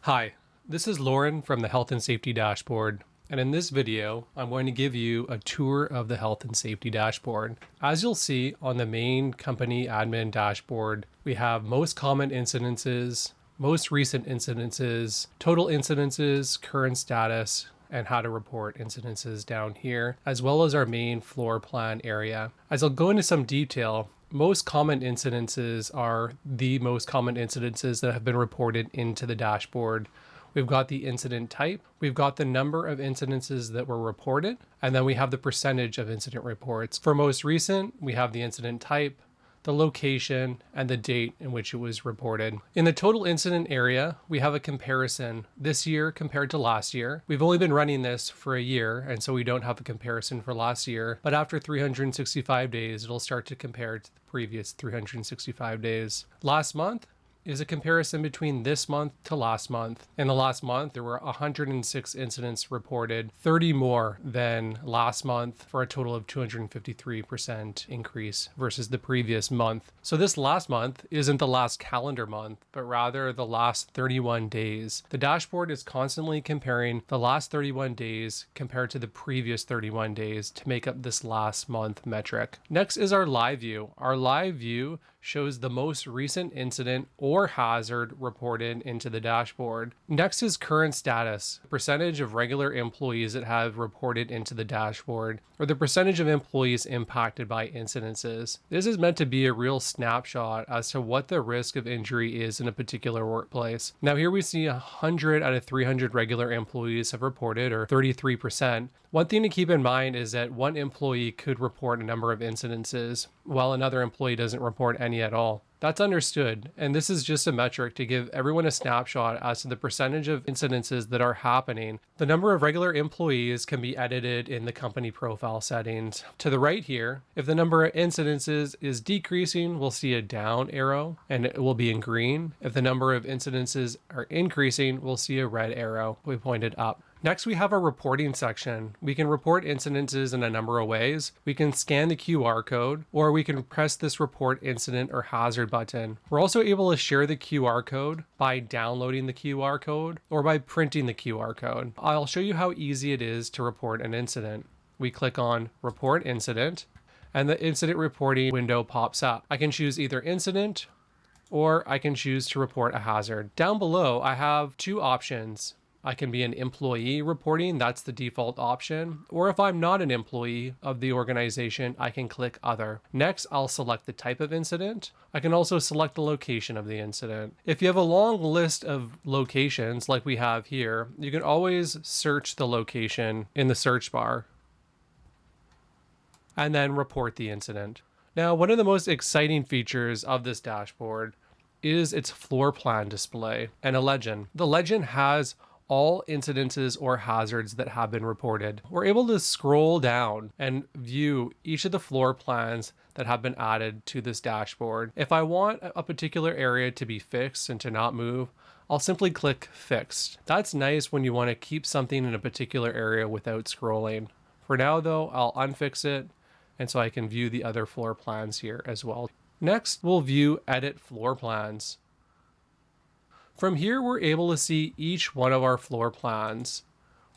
Hi, this is Lauren from the Health and Safety Dashboard, and in this video, I'm going to give you a tour of the Health and Safety Dashboard. As you'll see on the main company admin dashboard, we have most common incidences, most recent incidences, total incidences, current status, and how to report incidences down here, as well as our main floor plan area. As I'll go into some detail, most common incidences are the most common incidences that have been reported into the dashboard. We've got the incident type, we've got the number of incidences that were reported, and then we have the percentage of incident reports. For most recent, we have the incident type, the location, and the date in which it was reported. In the total incident area, we have a comparison this year compared to last year. We've only been running this for a year, and so we don't have a comparison for last year, but after 365 days, it'll start to compare to the previous 365 days. Last month is a comparison between this month to last month. In the last month, there were 106 incidents reported, 30 more than last month, for a total of 253% increase versus the previous month. So this last month isn't the last calendar month, but rather the last 31 days. The dashboard is constantly comparing the last 31 days compared to the previous 31 days to make up this last month metric. Next is our live view. Our live view shows the most recent incident or hazard reported into the dashboard. Next is current status, percentage of regular employees that have reported into the dashboard, or the percentage of employees impacted by incidences. This is meant to be a real snapshot as to what the risk of injury is in a particular workplace. Now here we see 100 out of 300 regular employees have reported, or 33%. One thing to keep in mind is that one employee could report a number of incidences, while another employee doesn't report any at all. That's understood, and this is just a metric to give everyone a snapshot as to the percentage of incidences that are happening. The number of regular employees can be edited in the company profile settings. To the right here, if the number of incidences is decreasing, we'll see a down arrow, and it will be in green. If the number of incidences are increasing, we'll see a red arrow. We pointed up. Next, we have our reporting section. We can report incidences in a number of ways. We can scan the QR code, or we can press this report incident or hazard button. We're also able to share the QR code by downloading the QR code or by printing the QR code. I'll show you how easy it is to report an incident. We click on Report Incident, and the incident reporting window pops up. I can choose either incident, or I can choose to report a hazard. Down below, I have two options. I can be an employee reporting, that's the default option, or if I'm not an employee of the organization, I can click Other. Next, I'll select the type of incident. I can also select the location of the incident. If you have a long list of locations like we have here, you can always search the location in the search bar and then report the incident. Now, one of the most exciting features of this dashboard is its floor plan display and a legend. The legend has all incidences or hazards that have been reported. We're able to scroll down and view each of the floor plans that have been added to this dashboard. If I want a particular area to be fixed and to not move, I'll simply click Fixed. That's nice when you want to keep something in a particular area without scrolling. For now though, I'll unfix it, and so I can view the other floor plans here as well. Next, we'll view Edit Floor Plans. From here, we're able to see each one of our floor plans.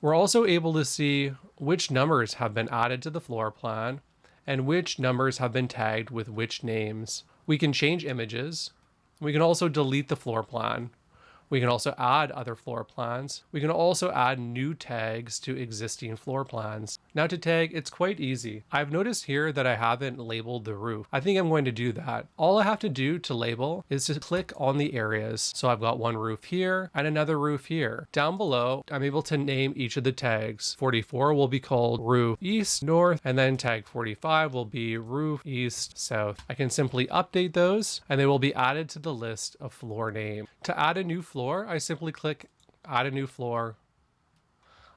We're also able to see which numbers have been added to the floor plan and which numbers have been tagged with which names. We can change images. We can also delete the floor plan. We can also add other floor plans. We can also add new tags to existing floor plans. Now to tag, it's quite easy. I've noticed here that I haven't labeled the roof. I think I'm going to do that. All I have to do to label is to click on the areas. So I've got one roof here and another roof here. Down below, I'm able to name each of the tags. 44 will be called roof east, north, and then tag 45 will be roof east, south. I can simply update those and they will be added to the list of floor name. To add a new floor, I simply click Add a New Floor.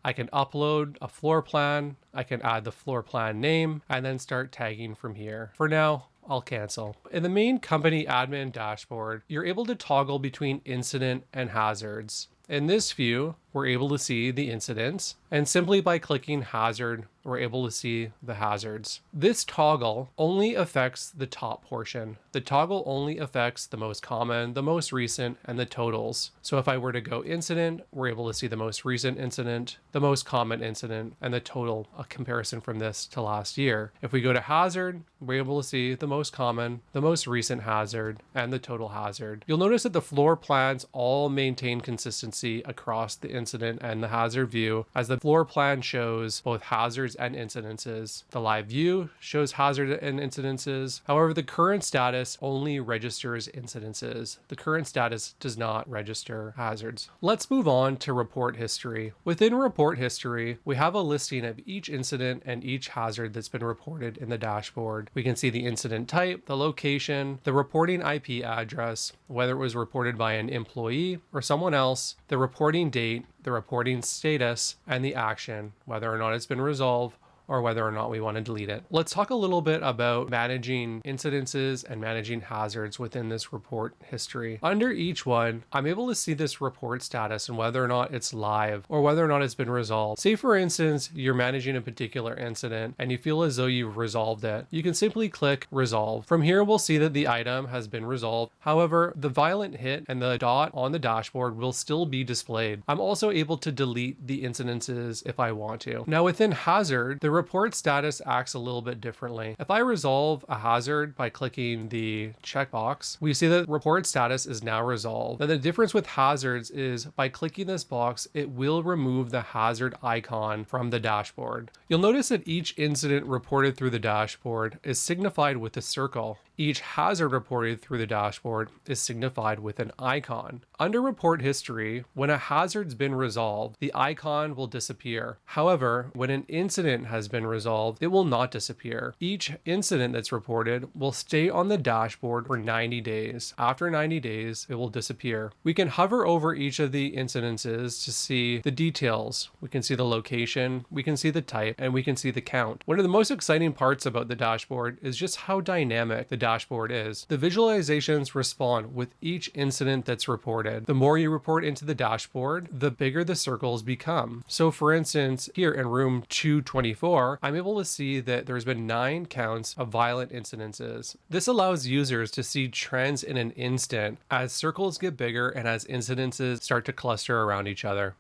I can upload a floor plan, I can add the floor plan name, and then start tagging from here. For now, I'll cancel. In the main company admin dashboard, you're able to toggle between incident and hazards. In this view, we're able to see the incidents. And simply by clicking hazard, we're able to see the hazards. This toggle only affects the top portion. The toggle only affects the most common, the most recent, and the totals. So if I were to go incident, we're able to see the most recent incident, the most common incident, and the total, a comparison from this to last year. If we go to hazard, we're able to see the most common, the most recent hazard, and the total hazard. You'll notice that the floor plans all maintain consistency across the incident and the hazard view, as the floor plan shows both hazards and incidences. The live view shows hazard and incidences. However, the current status only registers incidences. The current status does not register hazards. Let's move on to report history. Within report history, we have a listing of each incident and each hazard that's been reported in the dashboard. We can see the incident type, the location, the reporting IP address, whether it was reported by an employee or someone else, the reporting date, the reporting status, and the action, whether or not it's been resolved or whether or not we want to delete it. Let's talk a little bit about managing incidences and managing hazards within this report history. Under each one, I'm able to see this report status and whether or not it's live or whether or not it's been resolved. Say for instance, you're managing a particular incident and you feel as though you've resolved it. You can simply click resolve. From here, we'll see that the item has been resolved. However, the violent hit and the dot on the dashboard will still be displayed. I'm also able to delete the incidences if I want to. Now within hazard, the report status acts a little bit differently. If I resolve a hazard by clicking the checkbox, we see that report status is now resolved. Now the difference with hazards is by clicking this box, it will remove the hazard icon from the dashboard. You'll notice that each incident reported through the dashboard is signified with a circle. Each hazard reported through the dashboard is signified with an icon. Under report history, when a hazard's been resolved, the icon will disappear. However, when an incident has been resolved, it will not disappear. Each incident that's reported will stay on the dashboard for 90 days. After 90 days, it will disappear. We can hover over each of the incidences to see the details. We can see the location, we can see the type, and we can see the count. One of the most exciting parts about the dashboard is just how dynamic the dashboard is. The visualizations respond with each incident that's reported. The more you report into the dashboard, the bigger the circles become. So for instance, here in room 224, I'm able to see that there's been 9 counts of violent incidences. This allows users to see trends in an instant as circles get bigger and as incidences start to cluster around each other.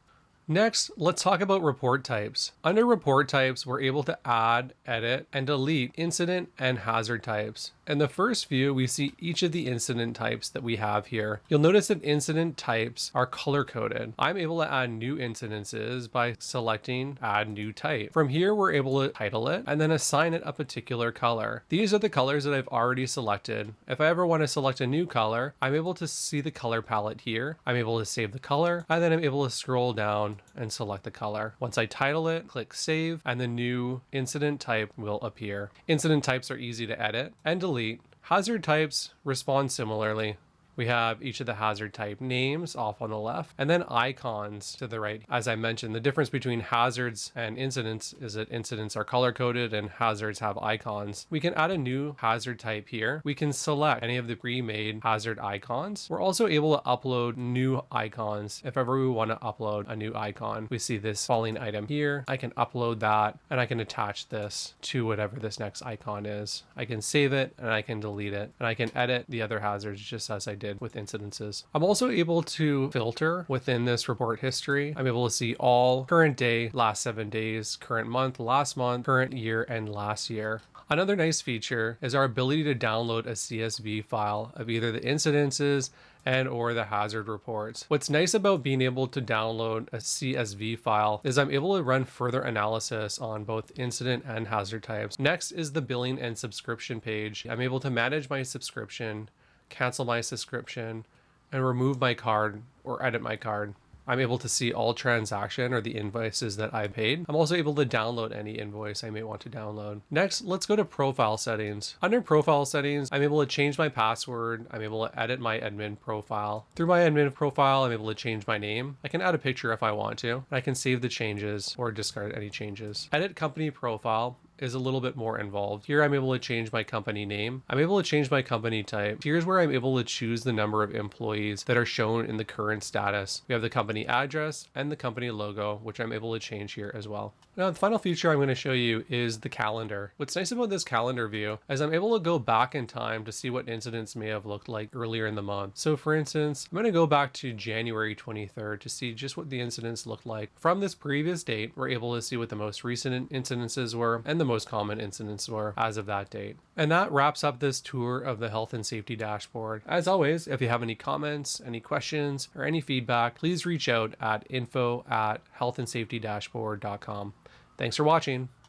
Next, let's talk about report types. Under report types, we're able to add, edit, and delete incident and hazard types. In the first view, we see each of the incident types that we have here. You'll notice that incident types are color-coded. I'm able to add new incidences by selecting Add New Type. From here, we're able to title it and then assign it a particular color. These are the colors that I've already selected. If I ever want to select a new color, I'm able to see the color palette here. I'm able to save the color, and then I'm able to scroll down and select the color. Once I title it, click Save, and the new incident type will appear. Incident types are easy to edit and delete. Hazard types respond similarly. We have each of the hazard type names off on the left and then icons to the right. As I mentioned, the difference between hazards and incidents is that incidents are color coded and hazards have icons. We can add a new hazard type here. We can select any of the pre-made hazard icons. We're also able to upload new icons. If ever we want to upload a new icon, we see this falling item here. I can upload that and I can attach this to whatever this next icon is. I can save it and I can delete it and I can edit the other hazards just as I did with incidences. I'm also able to filter within this report history. I'm able to see all current day, last 7 days, current month, last month, current year, and last year. Another nice feature is our ability to download a CSV file of either the incidences and or the hazard reports. What's nice about being able to download a CSV file is I'm able to run further analysis on both incident and hazard types. Next is the billing and subscription page. I'm able to manage my subscription, cancel my subscription, and remove my card or edit my card. I'm able to see all transaction or the invoices that I paid. I'm also able to download any invoice I may want to download. Next, let's go to profile settings. Under profile settings, I'm able to change my password. I'm able to edit my admin profile. Through my admin profile, I'm able to change my name. I can add a picture if I want to. I can save the changes or discard any changes. Edit company profile. is a little bit more involved. Here I'm able to change my company name. I'm able to change my company type. Here's where I'm able to choose the number of employees that are shown in the current status. We have the company address and the company logo, which I'm able to change here as well. Now, the final feature I'm going to show you is the calendar. What's nice about this calendar view is I'm able to go back in time to see what incidents may have looked like earlier in the month. So for instance, I'm going to go back to January 23rd to see just what the incidents looked like. From this previous date, we're able to see what the most recent incidences were and the most common incidents were as of that date. And that wraps up this tour of the health and safety dashboard. As always, if you have any comments, any questions, or any feedback, please reach out at info@healthandsafetydashboard.com. Thanks for watching.